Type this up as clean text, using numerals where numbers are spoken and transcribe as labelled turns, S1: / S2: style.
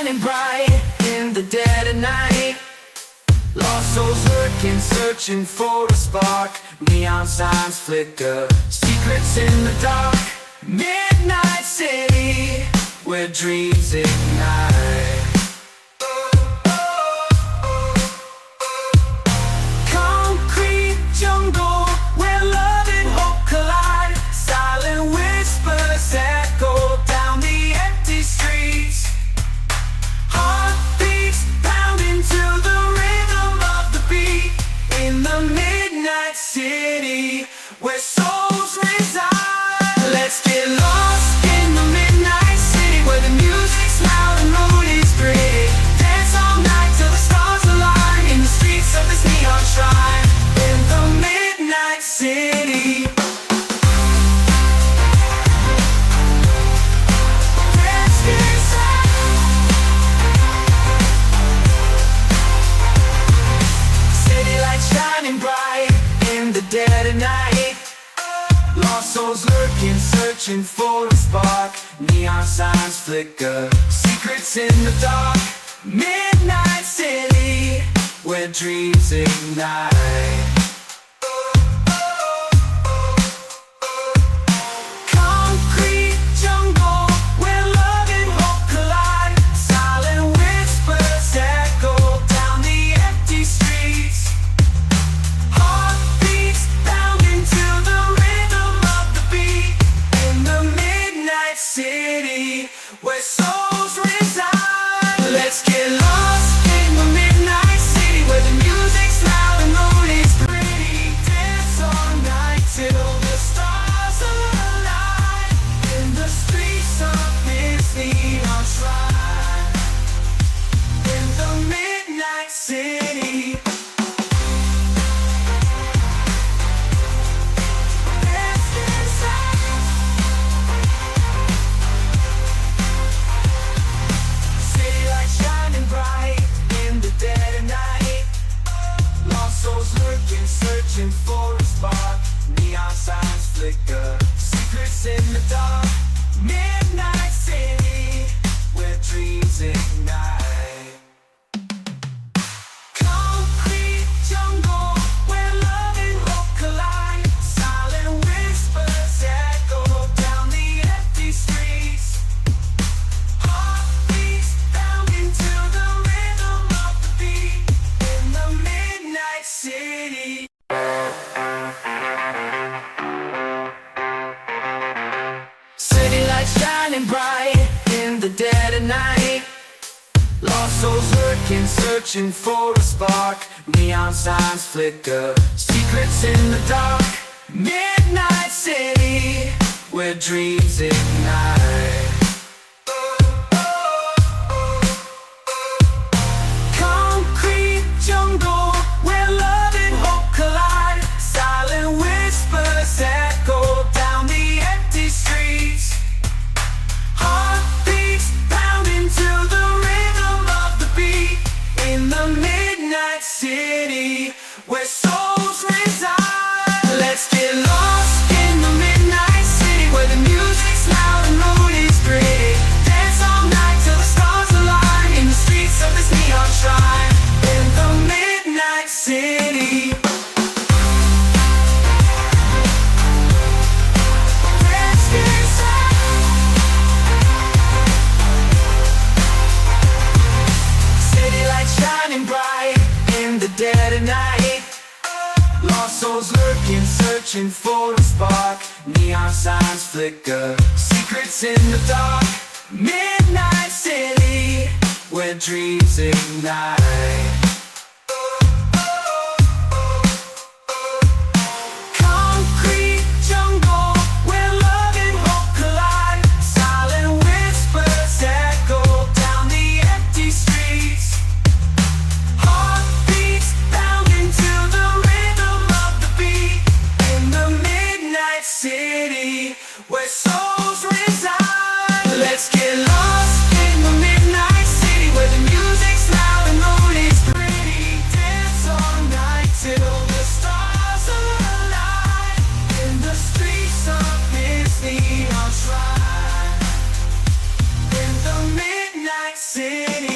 S1: shining bright in the dead of night. Lost souls lurking, searching for a spark. Neon signs flicker, secrets in the dark. Midnight city, where dreams ignite. Concrete jungle, where love and hope collide. Silent whispers echo down the empty streets. Heartbeats pounding to the rhythm of the beat. In the midnight city, where souls reside. Let's get lost in the midnight city, where the music's loud and road is gritty. Dance all night till the stars align, in the streets of this neon shrine. In the midnight city. Let's get inside. City lights shining bright in the dead of night. Lost souls lurking, searching for a spark. Neon signs flicker, secrets in the dark. Midnight city, where dreams ignite. Concrete jungle, where love and hope collide. Silent whispers echo down the empty streets. Heartbeats pounding to the rhythm of the beat. In the midnight city, where souls reside. Let's get lost in the midnight city, where the music's loud and road is pretty. Dance all night till the stars align, in the streets of this neon shrine. In the midnight city. Let's get inside. City lights shining bright in the dead of night. Lost souls lurking, searching for a spark. Neon signs flicker, secrets in the dark. Midnight city, where dreams ignite. Concrete jungle, where love and hope collide. Silent whispers echo down the empty streets. Heartbeats pounding to the rhythm of the beat. In the midnight city. City lights shining bright in the dead of night. Lost souls lurking, searching for a spark. Neon signs flicker, secrets in the dark. Midnight city, where dreams ignite. Concrete jungle, where love and hope collide. Silent whispers echo down the empty streets. Heartbeats pounding to the rhythm of the beat. In the midnight city, where souls reside. Let's get lost in the midnight city, where the music's loud and road is gritty. Dance all night till the stars align, in the streets of this neon shrine. In the midnight city. Let's get inside. City lights shining bright in the dead of night. Lost souls lurking, searching for a spark. Neon signs flicker, secrets in the dark. Midnight city, where dreams ignite. Concrete jungle, where love and hope collide. Silent whispers echo down the empty streets. Heartbeats pounding to the rhythm of the beat. In the midnight city, where souls reside. Let's get lost in the midnight city, where the music's loud and road is City.